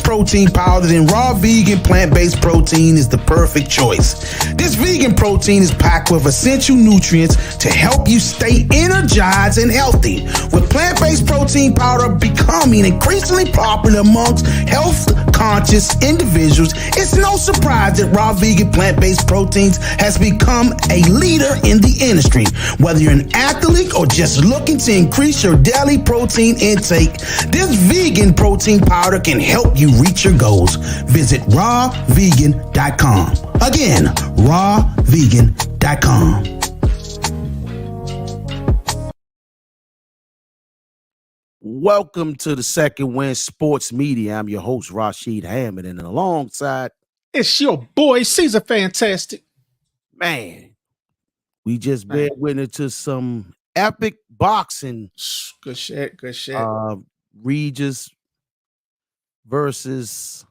protein powder, then raw vegan plant-based protein is the perfect choice. This vegan protein is packed with essential nutrients to help you stay energized and healthy. With plant-based protein powder becoming increasingly popular amongst health-conscious individuals, it's no surprise that raw vegan plant-based proteins has become a leader in the industry. Whether you're an athlete or just looking to increase your daily protein intake, this vegan protein powder can help you reach your goals. Visit rawvegan.com. Again, rawvegan.com. Welcome to the Second Wind Sports Media. I'm your host, Rashid Hammond, and alongside, it's your boy, Caesar Fantastic. Man, we just been witness to some epic boxing. Good shit, good shit. Regis versus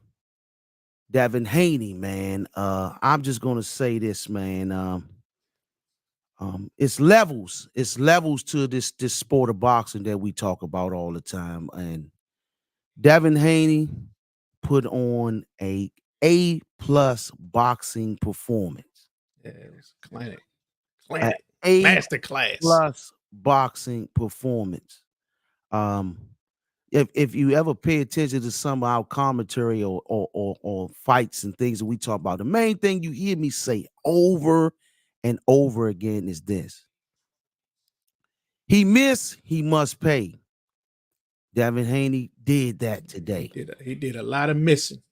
Devin Haney, man. I'm just gonna say this, man. It's levels. It's levels to this sport of boxing that we talk about all the time. And Devin Haney put on A+ boxing performance. Yeah, it was clinic. Masterclass plus boxing performance. If you ever pay attention to some of our commentary or fights and things that we talk about, the main thing you hear me say over and over again is this: he missed, he must pay. Devin Haney did that today. He did a lot of missing.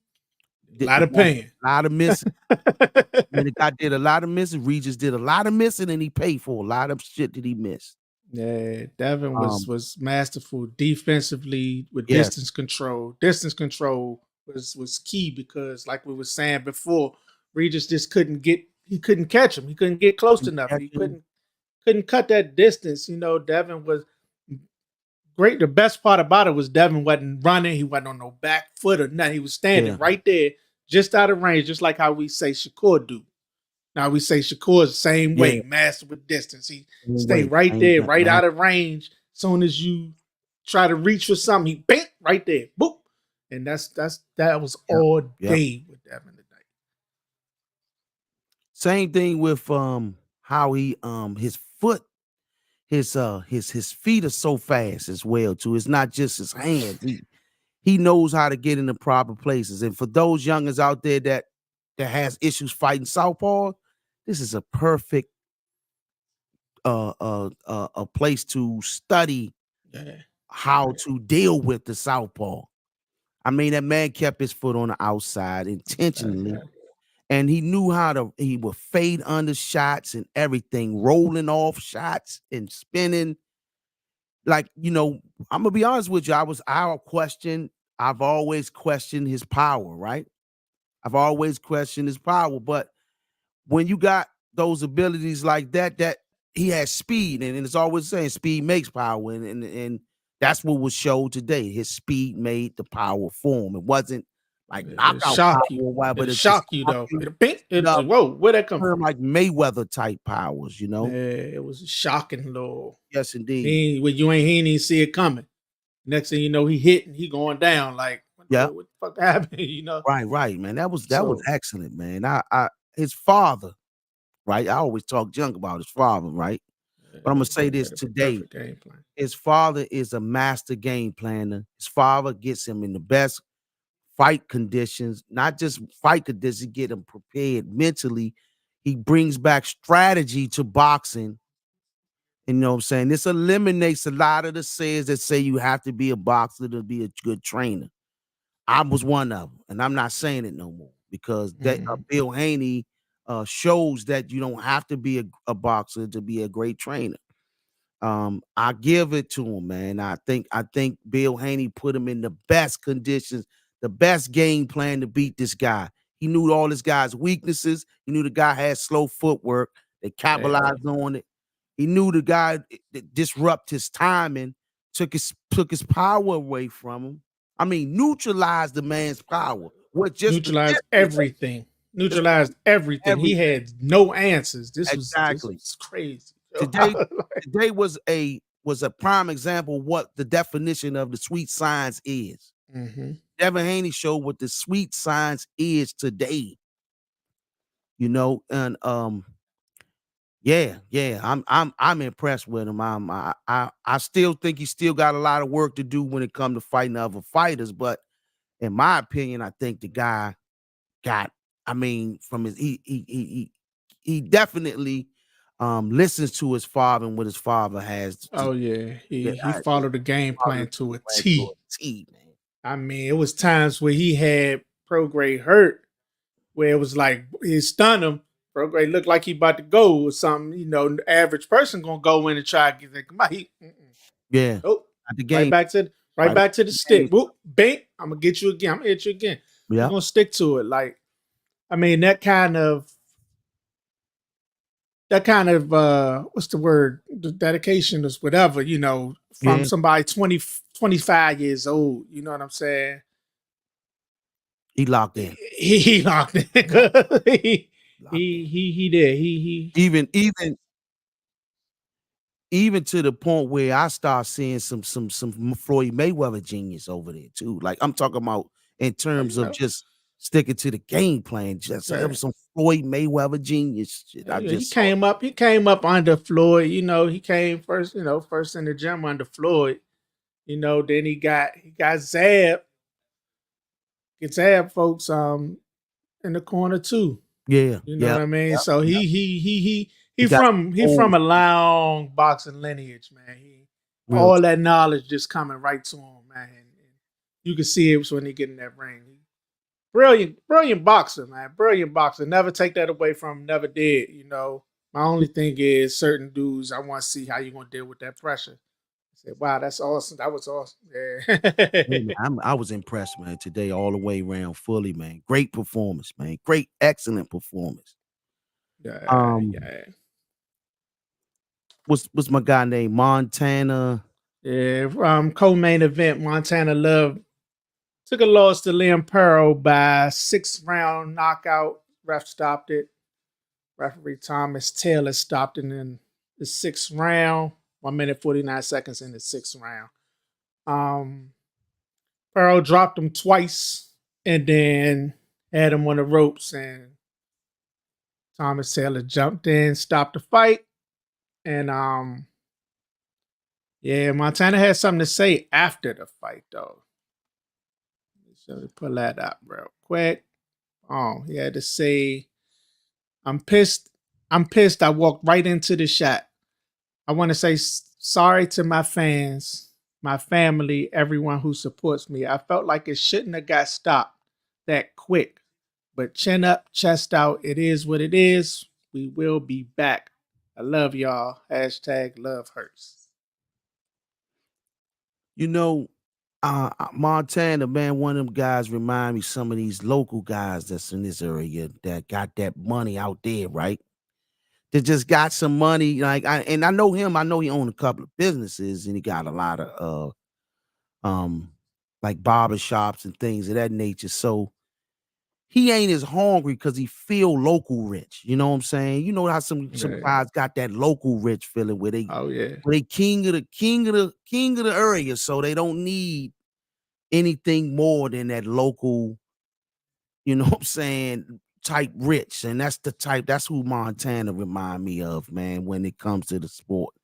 A lot of paying. A lot of missing. And the guy did a lot of missing. Regis did a lot of missing, and he paid for a lot of shit that he missed. Yeah, Devin was masterful defensively with distance control. Distance control was key because, like we were saying before, Regis just couldn't catch him. He couldn't get close enough. He couldn't cut that distance. You know, Devin was great. The best part about it was Devin wasn't running. He wasn't on no back foot or nothing. He was standing right there, just out of range, just like how we say Shakur do. Now we say Shakur's the same way, master with distance. He stay right there, right out of range. Soon as you try to reach for something, he bang right there, boop. And that was all day with Devin today. Same thing with how he his foot. His feet are so fast as well too. It's not just his hands. He knows how to get in the proper places. And for those youngers out there that has issues fighting southpaw, this is a perfect a place to study how to deal with the southpaw. I mean, that man kept his foot on the outside intentionally. And he knew he would fade under shots and everything, rolling off shots and spinning. Like, you know, I'm gonna be honest with you. I've always questioned his power, right? I've always questioned his power. But when you got those abilities like that he has speed, and it's always saying speed makes power, and that's what was showed today. His speed made the power form. It wasn't like knockout shock power, you. But it shock you though. Whoa, where'd that come from? Like Mayweather type powers, you know. Yeah, it was a shocking little. Yes, indeed. He didn't see it coming. Next thing you know, he hit and he going down. Like, what the fuck happened? You know. Right, man. That was excellent, man. I his father, right? I always talk junk about his father, right? But I'm gonna say this today: his father is a master game planner. His father gets him in the best fight conditions, not just fight conditions, he get him prepared mentally. He brings back strategy to boxing. And you know what I'm saying? This eliminates a lot of the sayers that say you have to be a boxer to be a good trainer. I was one of them, and I'm not saying it no more because Bill Haney shows that you don't have to be a boxer to be a great trainer. I give it to him, man. I think Bill Haney put him in the best conditions, the best game plan to beat this guy. He knew all this guy's weaknesses. He knew the guy had slow footwork. They capitalized on it. He knew the guy disrupt his timing, took his power away from him. I mean, neutralized the man's power. Neutralized everything. Neutralized everything. He had no answers. This was crazy. Today was a prime example of what the definition of the sweet science is. Devin Haney showed what the sweet science is today. And yeah, I'm impressed with him. I still think he still got a lot of work to do when it comes to fighting other fighters, but in my opinion, I think the guy got. I mean, from his he definitely listens to his father and what his father has to. Oh yeah, Yeah, he followed the game plan to a to a T. T, man. I mean, it was times where he had Prograis hurt, where it was like he stunned him. Prograis looked like he about to go or something. The average person gonna go in and try to get that. Come on, Yeah, oh, at the right game, back to right the stick. Whoop, bang! I'm gonna get you again. I'm gonna hit you again. You're yeah, gonna stick to it. Like, I mean, that kind of what's the word? The dedication is whatever, from yeah. somebody 20, 25 years old. You know what I'm saying? He locked in. He locked in. he, Locked in. he did. He Even to the point where I start seeing some Floyd Mayweather genius over there too. Like I'm talking about in oh, terms of just sticking to the game plan. Just so there yeah. was some Floyd Mayweather genius shit. I Yeah, he just saw. came up. He came up under Floyd. He came first. First in the gym under Floyd. Then he got zapped. Get zapped, folks. In the corner too. Yeah, You know yeah, what I mean? yeah, So yeah. he He got some from a long boxing lineage, man. real All that knowledge just coming right to him, man. And you can see it when he get in that ring. Brilliant boxer, man. Brilliant boxer. Never take that away from him. Never did. My only thing is certain dudes. I want to see how you gonna deal with that pressure. I said, wow, that's awesome. That was awesome. Hey, Yeah. man, I was impressed, man, today all the way around fully, man. Great performance, man. Great, excellent performance. Yeah, Um, yeah. what's my guy named Montana? Yeah, co-main event, Montana Love took a loss to Liam Pearl by 6-round knockout. Ref stopped it. Referee Thomas Taylor stopped it in the 6th round. 1 minute 49 seconds in the 6th round. Pearl dropped him twice and then had him on the ropes, and Thomas Taylor jumped in, stopped the fight, and yeah, Montana had something to say after the fight though. So let me pull that up real quick. He had to say, I'm pissed. I'm pissed. I walked right into the shot. I want to say sorry to my fans, my family, everyone who supports me. I felt like it shouldn't have got stopped that quick. But chin up, chest out. It is what it is. We will be back. I love y'all. Hashtag love hurts. Montana, man, one of them guys remind me some of these local guys that's in this area that got that money out there, right? That just got some money. I know him. I know he owned a couple of businesses and he got a lot of like barber shops and things of that nature. So he ain't as hungry because he feel local rich. You know what I'm saying? You know how some Yeah. guys got that local rich feeling where they Oh yeah. where they king of the area, so they don't need anything more than that local, you know what I'm saying, type rich. And that's who Montana remind me of, man, when it comes to the sport.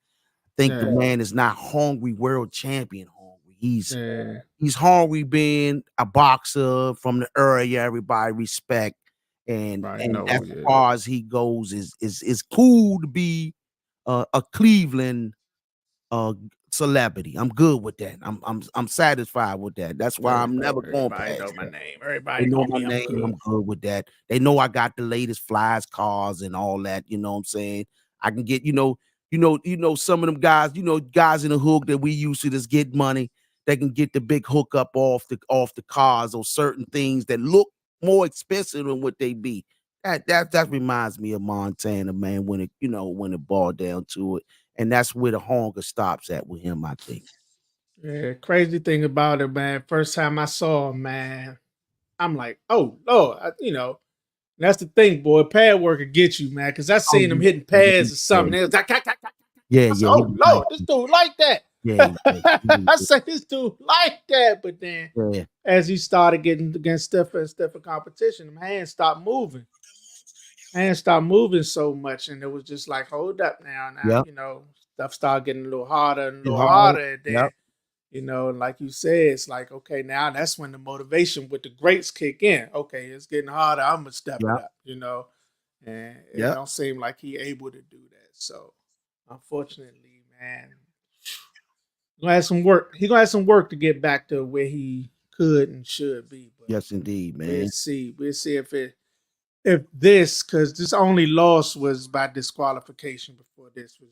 Think the Yeah. man is not hungry, world champion hungry. Yeah. He's hungry being a boxer from the area everybody respect. And Right. and No. as Yeah. far as he goes, is cool to be a Cleveland celebrity. I'm good with that. I'm satisfied with that. That's why Yeah. I'm No. never going Everybody know past my that. name. They Everybody know call my me. I'm name. I'm good. good with that. They know I got the latest flies, cars, and all that. You know what I'm saying? I can get, some of them guys, guys in the hook that we used to just get money. They can get the big hookup off the cars or certain things that look more expensive than what they be. That reminds me of Montana, man, when it boiled down to it. And that's where the hunger stops at with him, I think. Yeah. Crazy thing about it, man. First time I saw him, man, I'm like, oh Lord, that's the thing, boy. Pad work will get you, man. Because I Oh, seen him yeah. hitting Yeah, pads or something. It was like, yeah, I said, yeah, he oh was nice. Lord, this dude like that. Yeah, yeah, I said, this dude like that. But then yeah. as he started getting against stiffer and stiffer competition, the hands stopped moving. Hands stopped moving so much, and it was just like, hold up now, Yep. stuff started getting a little harder and a Get little hard. harder. And Yep. then, like you said, it's like, okay, now that's when the motivation with the greats kick in. Okay, it's getting harder. I'm gonna step it Yep. up. And it Yep. don't seem like he able to do that. So, unfortunately, man, he gonna have some work. He gonna have some work to get back to where he could and should be. But Yes, indeed, we'll man. see. We'll see if this, because this only loss was by disqualification before this was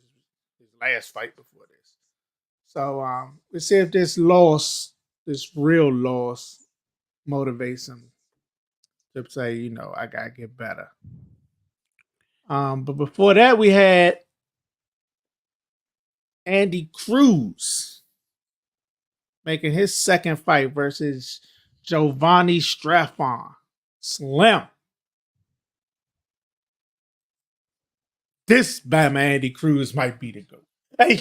his last fight before this. So we'll see if this loss, this real loss, motivates him to say, I gotta get better. But before that, we had Andy Cruz making his second fight versus Giovanni Straffon. Slim. This Batman Andy Cruz might be the GOAT. Hey,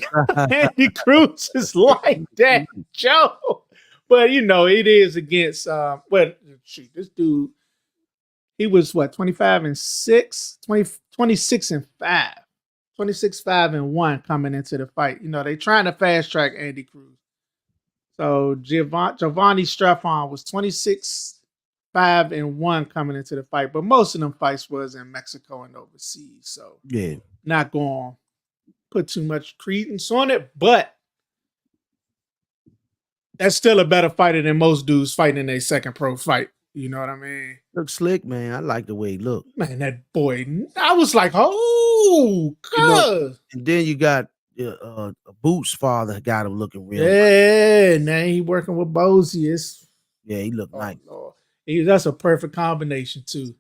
Andy Cruz is like that, Joe. But it is against this dude, he was 25 and 6, 26 and 5. 26, 5 and 1 coming into the fight. They trying to fast track Andy Cruz. So Giovanni Straffon was 26, 5 and 1 coming into the fight, but most of them fights was in Mexico and overseas. So Yeah. not going to put too much credence on it, but that's still a better fighter than most dudes fighting in their second pro fight. You know what I mean? Look slick, man. I like the way he looked. Man, that boy, I was like, oh, cuz. And then you got Boots' father got him looking real. Yeah, now he working with Bozy. Yeah, he looked nice. Lord. That's a perfect combination, too.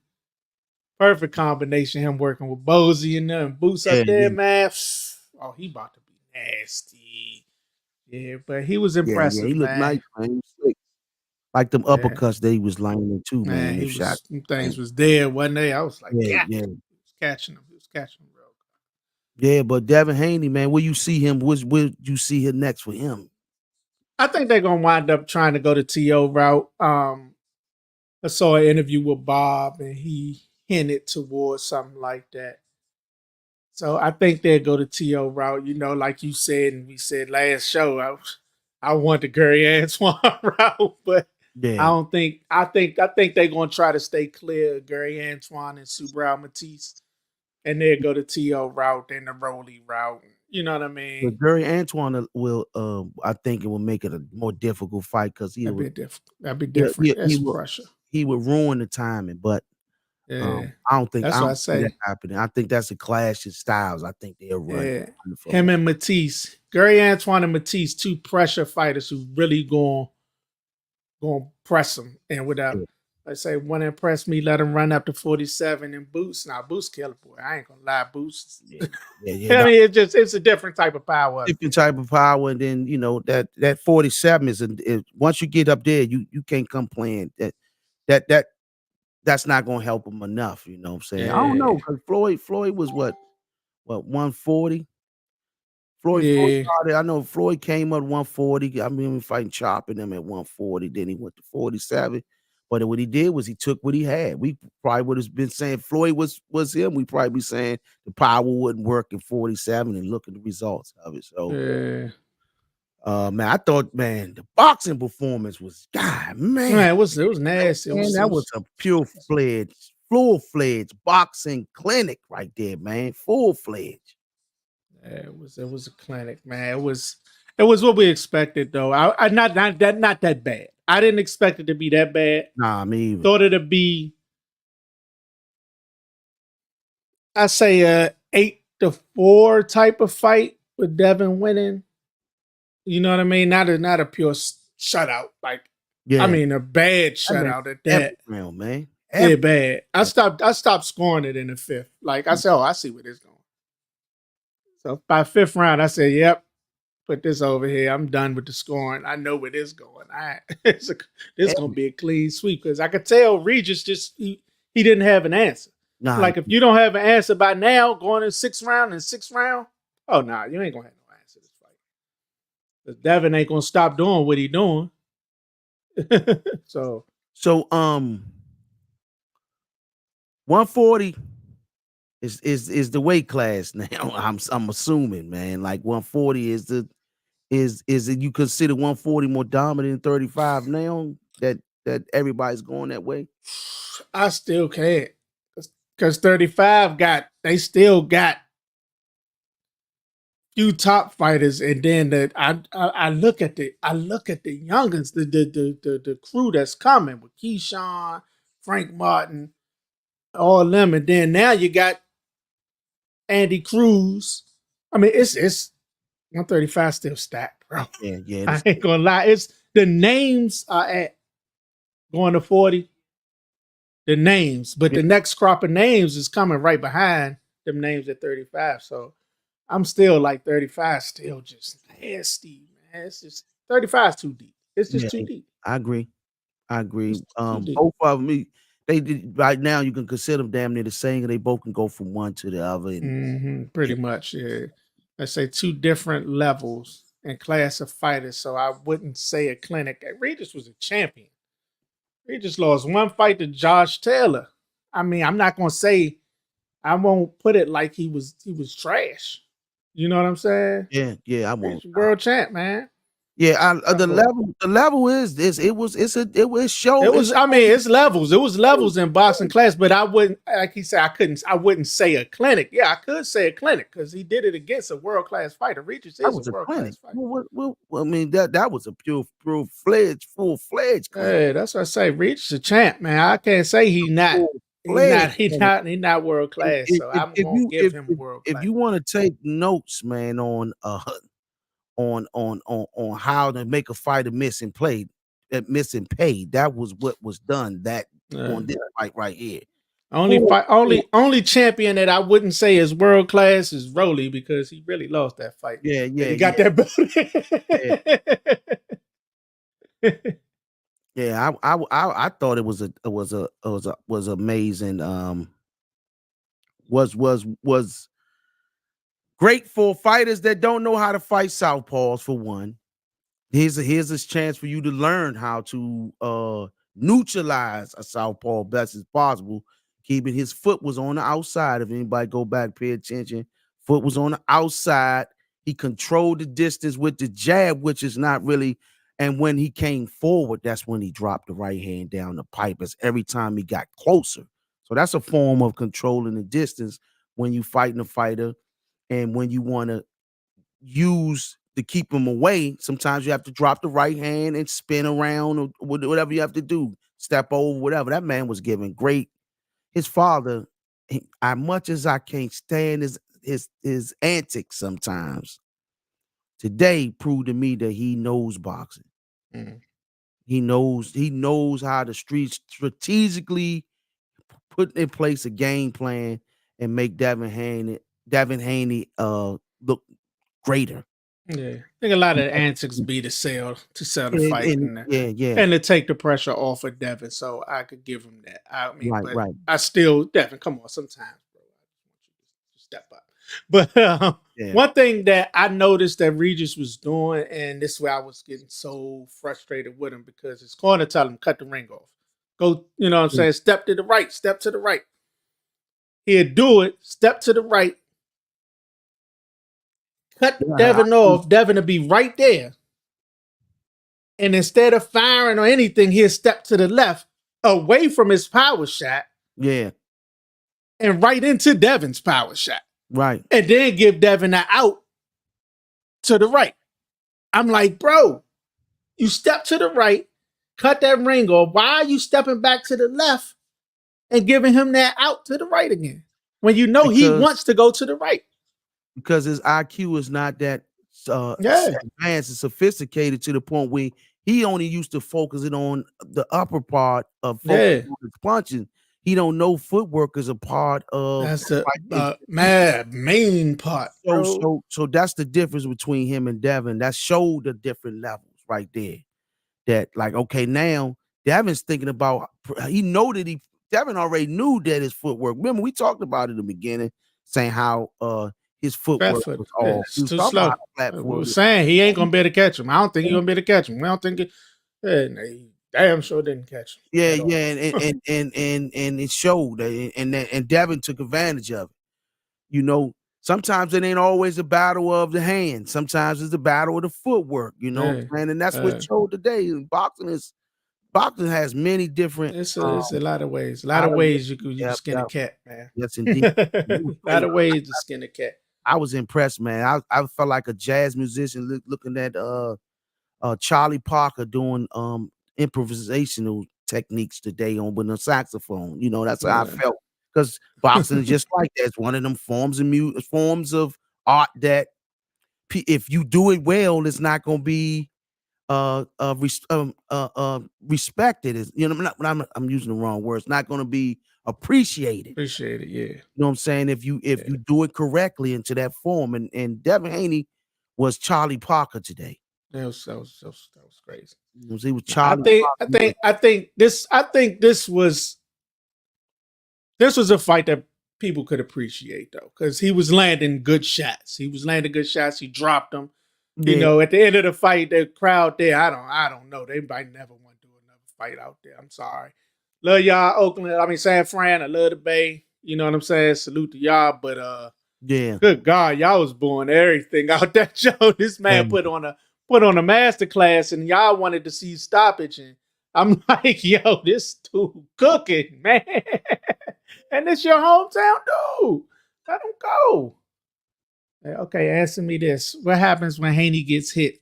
Perfect combination, him working with Bozy and them. Boots up there, man. Oh, he about to be nasty. Yeah, but he was impressive, he looked man. nice, man. He was slick. Like them uppercuts that he was lining too, man. He was, things was there, wasn't they? I was like, yeah. He was catching him. He was catching him real good. Yeah, but Devin Haney, man, where you see him? Where you see him next for him? I think they're gonna wind up trying to go the TO route. I saw an interview with Bob, and he hinted towards something like that. So I think they'll go the TO route. Like you said, and we said last show, I want the Gary Antoine route, but I don't think. I think they're gonna try to stay clear of Gary Antoine and Subriel Matisse, and they'll go the TO route and the Rolly route. You know what I mean? But Gary Antoine will, I think it will make it a more difficult fight because that'd be different. That's pressure. He would ruin the timing, but I don't think that's what I say that happening. I think that's a clash of styles. I think they'll run. Yeah. Him and Matisse, Gary Antoine and Matisse, two pressure fighters who really going press him. And without, let's say, one impress me, let him run up to 47 and Boots. Now Boots killer boy. I ain't gonna lie, Boots. Yeah. I mean, it's a different type of power. Different type of power, and then that 47 is once you get up there, you can't come playing that's not gonna help him enough. You know what I'm saying? I don't know because Floyd was what 140. Floyd started. I know Floyd came up 140. I mean, fighting chopping him at 140. Then he went to 47. But what he did was he took what he had. We probably would have been saying Floyd was him. We probably be saying the power wouldn't work in 47 and look at the results of it. So, man, I thought, man, the boxing performance was, God, man, it was nasty. Man, that was a full-fledged boxing clinic right there, man. Full-fledged. Yeah, it was a clinic, man. It was what we expected, though. I not that bad. I didn't expect it to be that bad. Nah, me either. Thought it'd be, I say, a 8-4 type of fight with Devin winning. You know what I mean? Not a pure shutout. Like, I mean, a bad shutout at that. Round, man. Yeah, bad. I stopped scoring it in the fifth. Like I said, I see where this going. So by fifth round, I said, "Yep, put this over here. I'm done with the scoring. I know where this going. This gonna be a clean sweep because I could tell Regis he didn't have an answer. Nah, like if you don't have an answer by now, going in sixth round, oh nah, you ain't gonna have no answer this fight. Because Devin ain't gonna stop doing what he doing. So 140 is the weight class now. I'm assuming, man. Like 140 is the is it you consider 140 more dominant than 35 now that everybody's going that way? I still can't, because 35 they still got few top fighters, and then I look at the youngins, the crew that's coming with Keyshawn, Frank Martin, all them, and then now you got Andy Cruz. I mean, it's 135 still stacked, bro. Yeah, I ain't gonna lie. It's the names are at going to 40. The names, but yeah, the next crop of names is coming right behind them names at 35. So I'm still like 35, still just nasty, man. It's just 35 is too deep. It's just yeah, too deep. I agree. I agree. It's too deep. Both of them, they did right now. You can consider them damn near the same. They both can go from one to the other. And Pretty much, yeah. I say two different levels and class of fighters. So I wouldn't say a clinic. Regis was a champion. Regis lost one fight to Josh Taylor. I mean, I'm not gonna say, I won't put it like he was trash. You know what I'm saying? yeah, I won't. World champ, man. Yeah, the level is this. It was show. It was, I mean, it's levels. It was levels in boxing class, but I wouldn't, like he said, I wouldn't say a clinic. Yeah, I could say a clinic because he did it against a world class fighter. Regis is a world class fighter. Well, I mean that was a full fledged clinic. Hey, that's what I say. Regis a champ, man. I can't say he not world class. So I won't give him world class. If you want to take notes, man, on how to make a fighter missing paid. That was what was done on this fight right here. Only champion that I wouldn't say is world class is Rolly, because he really lost that fight. Yeah, he got that belt. Yeah, I thought it was amazing. Was great for fighters that don't know how to fight southpaws. For one, here's a chance for you to learn how to neutralize a southpaw best as possible. Keeping his foot was on the outside. If anybody go back, pay attention. Foot was on the outside. He controlled the distance with the jab, which is not really. And when he came forward, that's when he dropped the right hand down the pipe. As every time he got closer. So that's a form of controlling the distance when you fighting a fighter, and when you want to use to keep him away, sometimes you have to drop the right hand and spin around or whatever you have to do, step over, whatever. That man was giving great. His father, as much as I can't stand his antics sometimes, today proved to me that he knows boxing. Mm. He knows how to strategically put in place a game plan and make Devin Haney look greater. Yeah, I think a lot of the antics be to sell the fight, and to take the pressure off of Devin. So I could give him that. I mean, right. I still, Devin, come on, sometimes, bro, I want you to step up. But one thing that I noticed that Regis was doing, and this is where I was getting so frustrated with him, because his corner tell him cut the ring off, go, you know what I'm saying, step to the right, step to the right. He'd do it, step to the right. Cut Devin off. Devin would be right there. And instead of firing or anything, he'll step to the left, away from his power shot. Yeah. And right into Devin's power shot. Right. And then give Devin an out to the right. I'm like, bro, you step to the right, cut that ring off. Why are you stepping back to the left and giving him that out to the right again, when you know he wants to go to the right? Because his IQ is not that advanced and sophisticated to the point where he only used to focusing on the upper part of his punching. He don't know footwork is a part of that's the main part. So that's the difference between him and Devin. That showed the different levels right there. That like, okay, now Devin's thinking about, Devin already knew that his footwork. Remember, we talked about it in the beginning, saying how his footwork was all too slow. I was saying he ain't gonna be able to catch him. I don't think he's gonna be able to catch him. I don't think damn sure didn't catch him. Yeah, yeah, and it showed, and Devin took advantage of it. You know, sometimes it ain't always a battle of the hands. Sometimes it's a battle of the footwork. You know what I'm saying? And that's what showed today. Boxing has many different. It's a lot of ways. A lot I of don't. ways you can skin a cat, man. Yes, indeed. A lot of ways to skin a cat. I was impressed, man. I felt like a jazz musician looking at Charlie Parker doing improvisational techniques today on with a saxophone. You know, that's how I felt, because boxing is just like that. It's one of them forms of art that if you do it well, it's not going to be respected. Is, you know, I'm using the wrong word. It's not going to be appreciated. Appreciated, yeah. You know what I'm saying? If you do it correctly into that form, and Devin Haney was Charlie Parker today. That was crazy. He was Charlie. I think this was a fight that people could appreciate, though, because he was landing good shots. He dropped them. Yeah. You know, at the end of the fight, the crowd there, I don't know. They might never want to do another fight out there. I'm sorry. Love y'all, Oakland. I mean, San Fran. I love the Bay. You know what I'm saying? Salute to y'all. But yeah, good God, y'all was blowing everything out that show. This man put on a master class, and y'all wanted to see stoppage. And I'm like, yo, this dude cooking, man. And it's your hometown dude. Let him go. Okay, answer me this. What happens when Haney gets hit?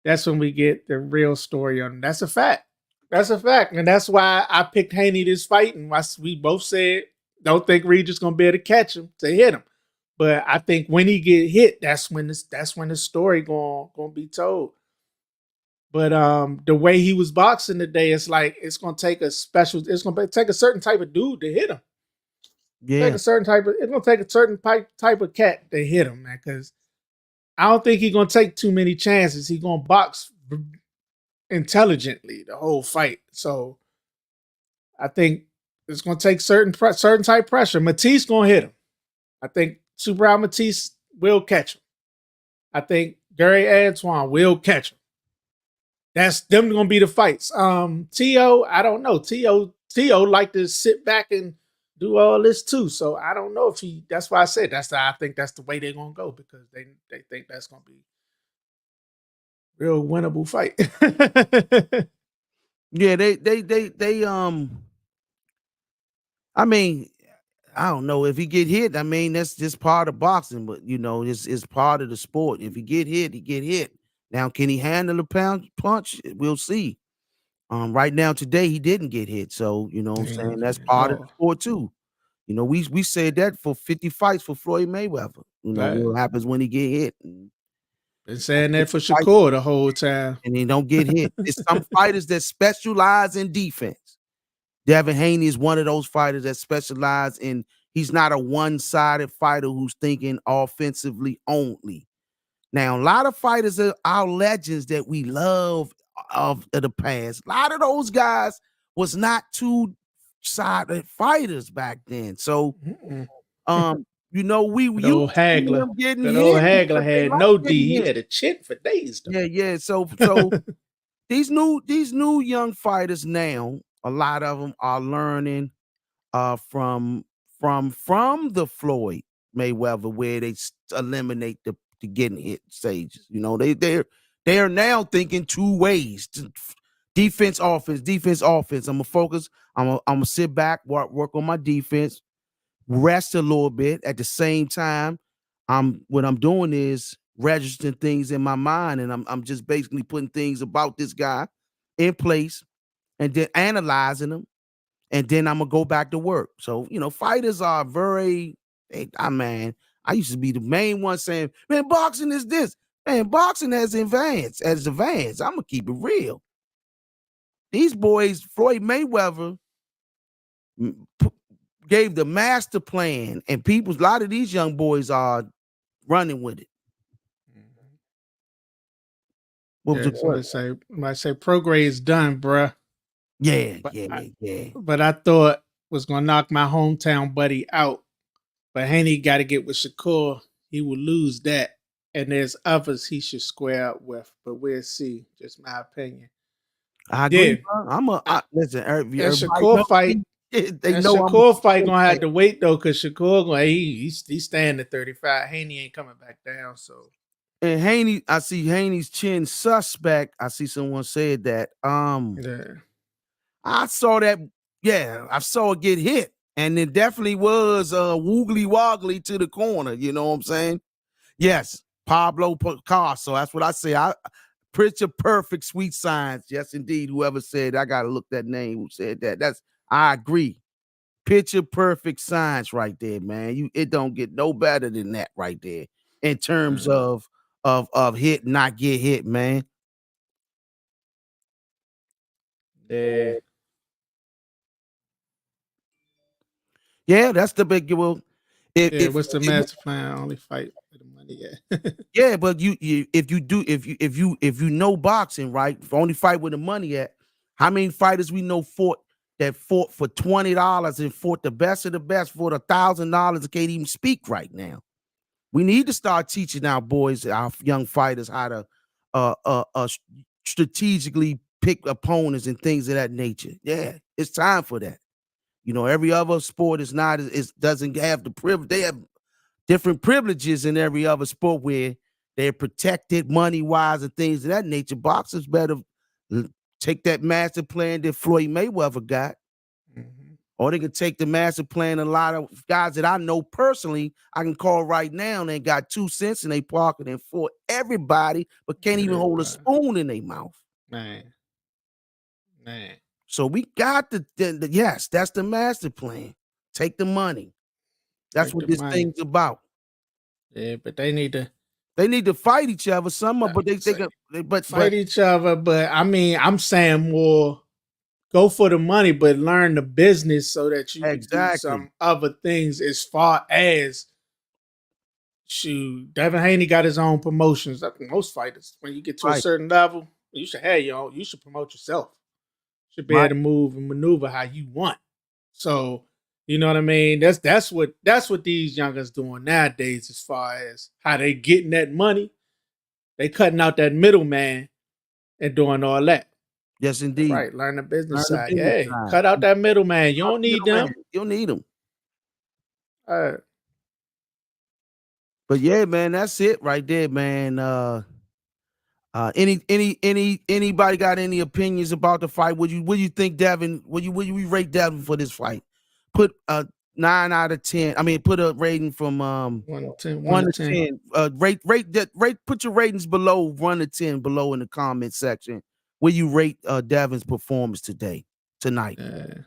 That's when we get the real story on him. That's a fact. That's a fact. And that's why I picked Haney this fight. And we both said, don't think Regis going to be able to catch him, to hit him. But I think when he get hit, that's when the story going to be told. But the way he was boxing today, it's like it's going to take a certain type of dude to hit him. Yeah. It's going to take a certain type of cat to hit him, man, because I don't think he's going to take too many chances. He's going to box intelligently the whole fight. So I think it's going to take certain type pressure. Matisse going to hit him. I think Super Al Matisse will catch him. I think Gary Antoine will catch him. That's them going to be the fights. T.O., I don't know. T.O. like to sit back and do all this too. So I don't know if that's why I said I think that's the way they're going to go, because they think that's going to be real winnable fight. Yeah, I mean, I don't know if he get hit. I mean, that's just part of boxing, but you know, it's part of the sport. If he get hit, he get hit. Now, can he handle a punch? We'll see. Right now, today, he didn't get hit. So, you know what I'm saying? That's part of the sport too. You know, we said that for 50 fights for Floyd Mayweather. You know, what happens when he get hit. Been saying that for Shakur the whole time. And he don't get hit. It's some fighters that specialize in defense. Devin Haney is one of those fighters that specialize in, he's not a one-sided fighter who's thinking offensively only. Now, a lot of fighters are our legends that we love of the past. A lot of those guys was not two-sided fighters back then. So, you know, we used to see them getting hit. Old Hagler had no D. He had a chin for days, though. Yeah. So these new young fighters now, a lot of them are learning from the Floyd Mayweather, where they eliminate the getting hit stages. You know, they are now thinking two ways: defense, offense. I'm gonna focus. I'm gonna sit back, work on my defense, rest a little bit. At the same time, what I'm doing is registering things in my mind, and I'm just basically putting things about this guy in place, and then analyzing them, and then I'm gonna go back to work. So, you know, fighters are very, I used to be the main one saying, man, boxing is this. Man, boxing has advanced. I'm gonna keep it real. These boys, Floyd Mayweather gave the master plan, and a lot of these young boys are running with it. Might say Prograis is done, bruh. Yeah. But I thought was gonna knock my hometown buddy out. But Haney got to get with Shakur. He will lose that. And there's others he should square up with. But we'll see. Just my opinion. I agree, Yeah. bro. Uh, listen, that everybody Shakur know fight me. They that know I'm a Shakur fight Shakur gonna have fan. to wait though, because Shakur gonna he's staying at 35. Haney ain't coming back down. So And Haney, I see Haney's chin suspect. I see someone said that. yeah. I saw that. Yeah, I saw it get hit, and it definitely was woogly woggly to the corner. You know what I'm saying? Yes, Pablo Picasso. That's what I say. I picture perfect, sweet science. Yes, indeed. Whoever said, I gotta look that name who said that. I agree. Picture perfect science right there, man. It don't get no better than that right there in terms Mm. of hit, not get hit, man. Yeah. Yeah, that's the big well. Yeah. If What's the master plan? Only fight for the money. Yeah. yeah, but if you know boxing, right? Only fight where the money at. How many fighters we know fought for $20 and fought the best of the best for $1,000 and can't even speak right now? We need to start teaching our boys, our young fighters, how to strategically pick opponents and things of that nature. Yeah, it's time for that. You know, every other sport is not is doesn't have the privilege. They have different privileges in every other sport where they're protected money wise and things of that nature. Boxers better take that master plan that Floyd Mayweather got, Mhm. or they can take the master plan. A lot of guys that I know personally, I can call right now, and they got 2 cents in their pocket and for everybody, but can't even hold a Everybody. spoon in their mouth. Man. Man. So we got yes, that's the master plan. Take the money. That's Take what the this money. thing's about. Yeah, but they need to They need to fight each other, some of, but they say, got fight each other. But I mean, I'm saying more go for the money, but learn the business so that you could do exactly. some other things as far as shoot. Devin Haney got his own promotions. I think most fighters, when you get to a Right, certain level, you should have your own, you should promote yourself. You should be able right. to move and maneuver how you want. So, you know what I mean? That's what these youngers doing nowadays as far as how they getting that money. They cutting out that middleman and doing all that. Yes, indeed. Right. Learn the Learn business the side. business Hey, side. cut out that middleman. You Not don't the need middleman. them. You don't need them. Uh, But yeah, man, that's it right there, man. Anybody got any opinions about the fight? Would you think Devin? Would you rate Devin for this fight? Put a 9 out of 10. I mean, put a rating from 1 to 10, 1 one to to 10. 10. Rate that rate. Put your ratings below 1 to 10 below in the comment section. Will you rate Devin's performance tonight? Uh,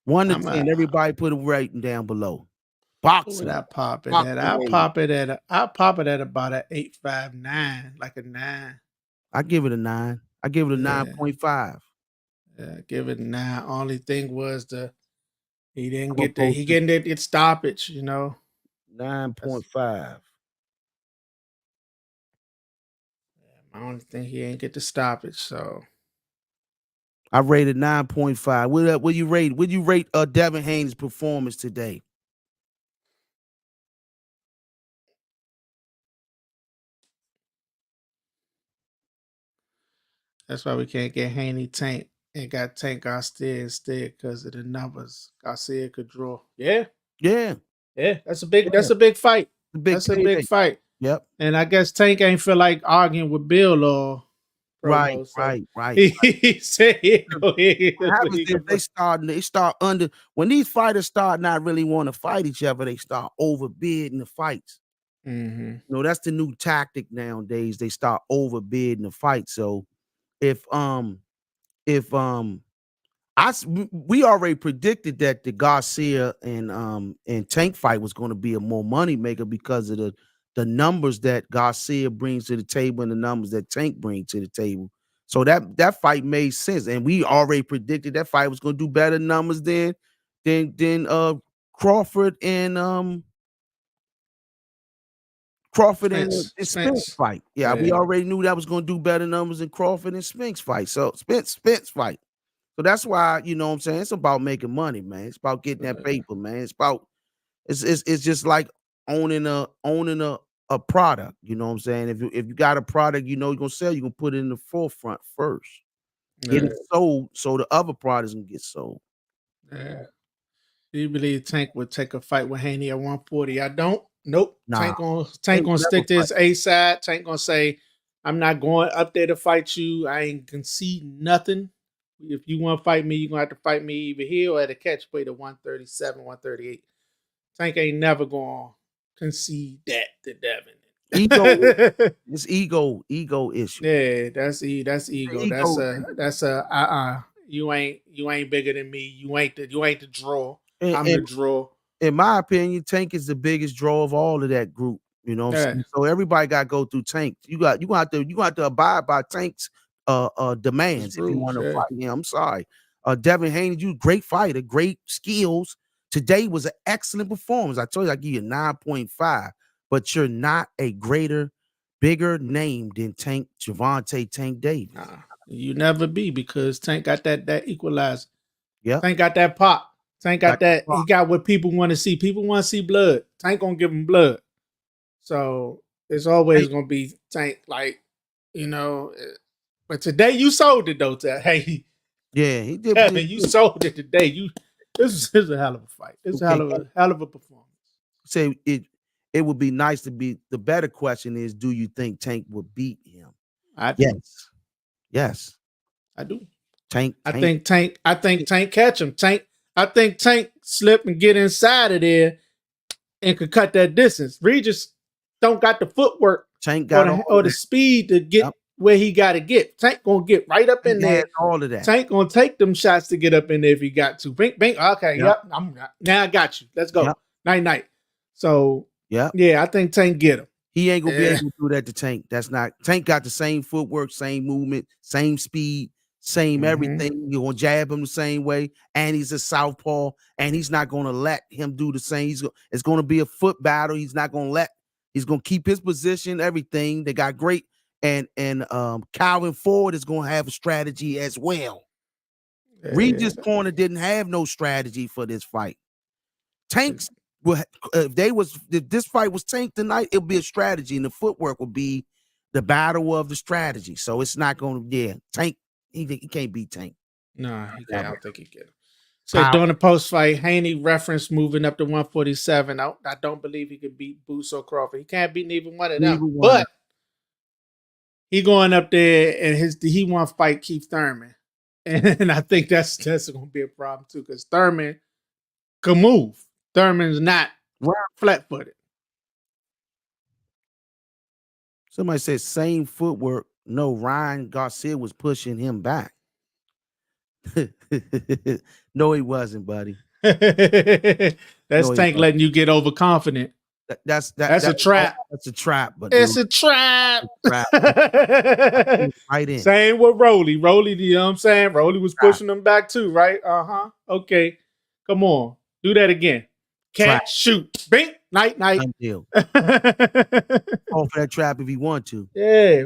1 to I'm 10. a Everybody put a rating down below. What would Boxing, I pop it at? boxing I'll rating. pop it at about a 8.59, like a 9. I give it a 9. I give it a Yeah, 9.5. give it a 9. Only thing was he didn't I'm gonna get the post he it getting it stoppage. You know, that's 9.5. my only thing. He ain't get the stoppage, so I rated 9.5. Will you rate? Would you rate Devin Haney's performance today? that's why we can't get Haney Tank and got Tank Garcia instead because of the numbers. Garcia could draw. Yeah, Yeah, yeah. That's yeah. a big fight. The big That's a big payday. fight. Yep. And I guess Tank ain't feel like arguing with Bill or Right, promo, so right, right. he said he'd go What ahead. happens if they start under when these fighters start not really want to fight each other, they start overbidding the fights. Mm-hmm. You know, that's the new tactic nowadays. They start overbidding the fight. So if if we already predicted that the Garcia and Tank fight was going to be a more money maker because of the numbers that Garcia brings to the table and the numbers that Tank brings to the table. So that fight made sense, and we already predicted that fight was going to do better numbers than Crawford and Crawford and the Spence Spence. fight. Yeah, we Yeah, already knew that was going to do better numbers than Crawford and Spence fight. So Spence fight. So that's why, you know what I'm saying? It's about making money, man. It's about getting that uh, paper, man. It's just like owning a product. You know what I'm saying? If you got a product, you know you're gonna sell, you can put it in the forefront first. Get it sold so the other products can get sold. Yeah. Do you believe Tank would take a fight with Haney at 140? I don't. Nope. Nah, Tank gonna never stick to fight. his A side. Tank gonna say, I'm not going up there to fight you. I ain't conceding nothing. If you want to fight me, you're gonna have to fight me either here or at a catch weight of 137, 138. Tank ain't never gonna concede that to Devin. It's ego issue. Yeah, that's ego. That's a you ain't bigger than me. You ain't the draw. I'm the draw. In my opinion, Tank is the biggest draw of all of that group. You know what I'm saying? So everybody got to go through Tank. You got to abide by Tank's demands if you want to fight him. I'm sorry. Devin Haney, you great fighter, great skills. Today was an excellent performance. I told you I give you a 9.5, but you're not a bigger name than Gervonta Tank Davis. Nah, you never be, because Tank got that equalizer. Yeah. Tank got that pop. Tank got that. He got what people want to see. People want to see blood. Tank gonna give him blood. So it's always gonna be Tank, like, you know. But today you sold it though. Hey, yeah, he did. Devin, you sold it today. This is a hell of a fight. It's a hell of a performance. Say it would be nice to be. The better question is, do you think Tank would beat him? Yes, I do. Tank. I think Tank catch him. I think Tank slip and get inside of there and could cut that distance. Regis don't got the footwork Tank got or the speed to get where he got to get. Tank gonna get right up in there. All of that. Tank gonna take them shots to get up in there if he got to. Bing, bing. Okay, now I got you. Let's go. Night. So I think Tank get him. He ain't gonna be able to do that to Tank. Tank got the same footwork, same movement, same speed, same everything. You're gonna jab him the same way, and he's a southpaw, and he's not gonna let him do the same. It's gonna be a foot battle. He's gonna keep his position, everything. They got great, and Calvin Ford is gonna have a strategy as well. Regis corner didn't have no strategy for this fight. Tank's if this fight was Tank tonight, it'll be a strategy, and the footwork will be the battle of the strategy. So it's not going to, Tank, he can't beat Tank. No, he can't. I don't think he can. So during the post fight, Haney referenced moving up to 147. I don't believe he could beat Boots or Crawford. He can't beat neither one of them. But he going up there and he want to fight Keith Thurman, and I think that's going to be a problem too, because Thurman can move. Thurman's not flat-footed. Somebody said same footwork. No, Ryan Garcia was pushing him back. No, he wasn't, buddy. That's Tank letting you get overconfident. That's a trap. That's a trap. But it's a trap. Right in. Same with Rolly. You know what I'm saying? Rolly was pushing him back too, right? Okay. Come on. Do that again. Catch, shoot, bing, night. Deal. Fall for that trap if he want to. Yeah.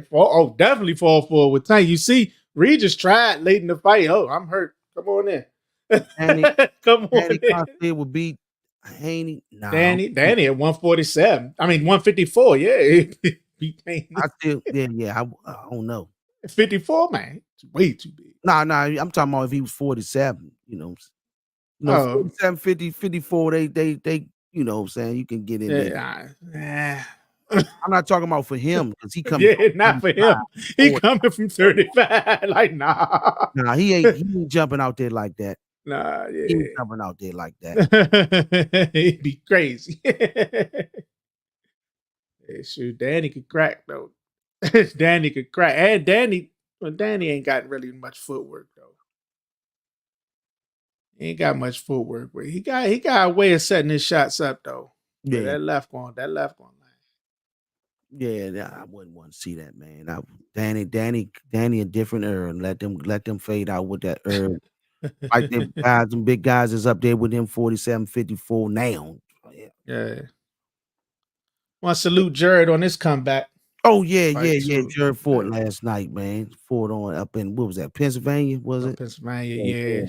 Definitely fall for it with Tank. You see, Regis tried late in the fight. Oh, I'm hurt. Come on in. Come on in. It would beat Haney. No. Danny at 147. I mean 154. Yeah. Beat Haney. I don't know. 54, man. It's way too big. No. I'm talking about if he was 47. 47, 50, 54, they you know what I'm saying, you can get in there. I'm not talking about for him, because he coming. Not for him. He coming from 35. Like, nah. Nah, he ain't jumping out there like that. Nah, yeah. He ain't jumping out there like that. He'd be crazy. Shoot, Danny could crack though. Danny could crack. And Danny ain't got really much footwork though. He ain't got much footwork, but he got a way of setting his shots up though. Yeah, that left going line. Yeah, I wouldn't want to see that, man. Danny a different herb. Let them fade out with that herb. Like them guys, them big guys is up there with them 47, 54 now. Yeah. Want to salute Jared on this comeback. Oh yeah. Jared fought last night, man. Fought on up in, what was that, Pennsylvania? Was it? Pennsylvania, yeah.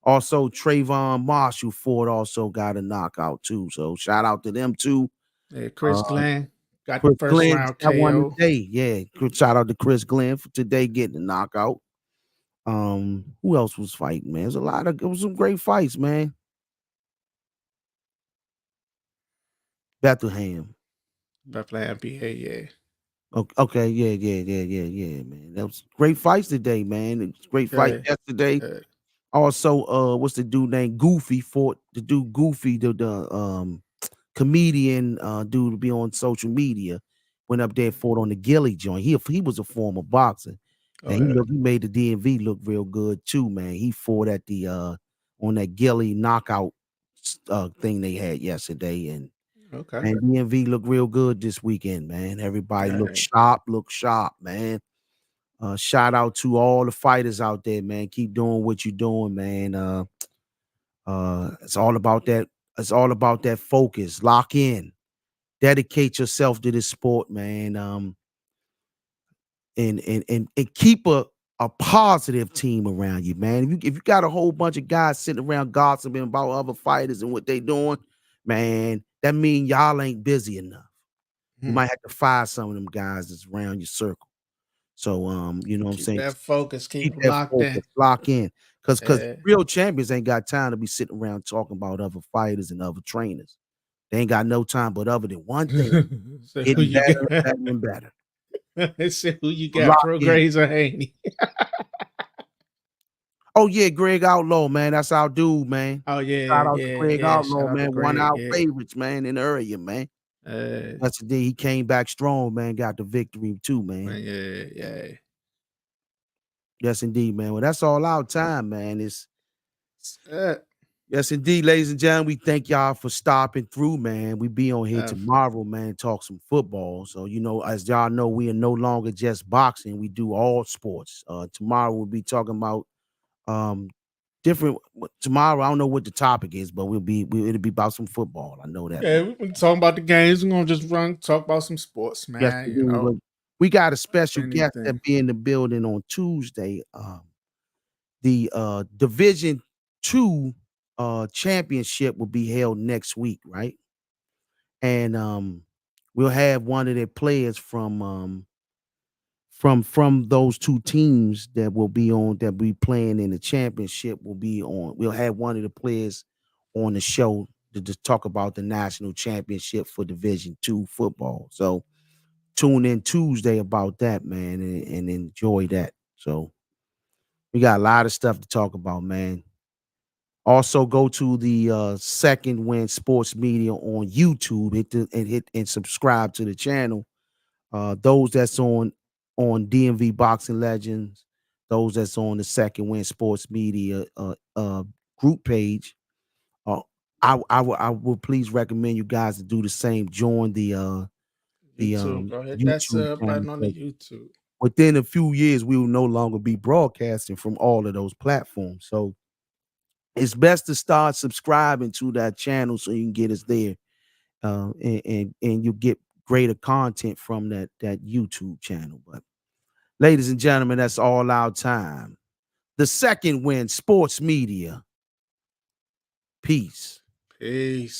Also, Trayvon Marshall Ford also got a knockout too. So shout out to them too. Yeah, Chris Glenn got the first round KO. Today. Yeah, shout out to Chris Glenn for today getting a knockout. Who else was fighting, man? It was some great fights, man. Bethlehem. Bethlehem, PA, yeah. Okay, yeah, man. That was great fights today, man. It was great fight Yeah. yesterday. Yeah. Also, what's the dude named Goofy fought the dude Goofy, the comedian dude to be on social media. Went up there and fought on the Gilly joint. He was a former boxer. Oh, And yeah. he made the DMV look real good too, man. He fought at the on that Gilly knockout thing they had yesterday. And Okay. man, DMV looked real good this weekend, man. Everybody Yeah. looked sharp, man. Shout out to all the fighters out there, man. Keep doing what you're doing, man. It's all about that. It's all about that focus. Lock in. Dedicate yourself to this sport, man. And keep a positive team around you, man. If you got a whole bunch of guys sitting around gossiping about other fighters and what they doing, man, that mean y'all ain't busy enough. You Hmm. might have to fire some of them guys that's around your circle. So, you know what I'm Keep saying? that focus. Keep Keep them that locked in. focus, lock in. Cause Yeah. real champions ain't got time to be sitting around talking about other fighters and other trainers. They ain't got no time but other than one thing, So who getting you better and got? better and better. So who you So got? lock in. Prograis or Haney? Oh, yeah, Greg Outlaw, man, that's our dude, man. Oh yeah, Shout out to yeah, Greg yeah. Shout Outlaw, out to man, one of Greg. our Yeah. favorites, man, in the area, man. Uh, That's the day he came back strong, man, got the victory too, man. man, yeah, yeah. Yes, indeed, man. Well, that's all our time, man. It's Uh, Yes, indeed, ladies and gentlemen. We thank y'all for stopping through, man. We be on here Definitely. tomorrow, man, talk some football. So, as y'all know, we are no longer just boxing. We do all sports. Tomorrow we'll be talking about um different tomorrow. I don't know what the topic is, but it'll be about some football. I know that Yeah, much. we've been talking about the games. We're gonna just talk about some sports, Yes, man. You indeed. know, We got a special guest anything. that be in the building on Tuesday. The Division Two championship will be held next week, right? And we'll have one of their players from those two teams that be playing in the championship will be on. We'll have one of the players on the show to just talk about the national championship for Division Two football. So tune in Tuesday about that, man, and enjoy that. So we got a lot of stuff to talk about, man. Also, go to the Second Win Sports Media on YouTube. Hit and subscribe to the channel. Those that's on DMV Boxing Legends, those that's on the Second Win Sports Media group page. Uh, I will please recommend you guys to do the same. Join the YouTube, bro. Hit that YouTube sub channel. button on the YouTube. Within a few years, we will no longer be broadcasting from all of those platforms. So it's best to start subscribing to that channel so you can get us there, and you get greater content from that YouTube channel. But ladies and gentlemen, that's all our time. The Second Win Sports Media. Peace. Peace.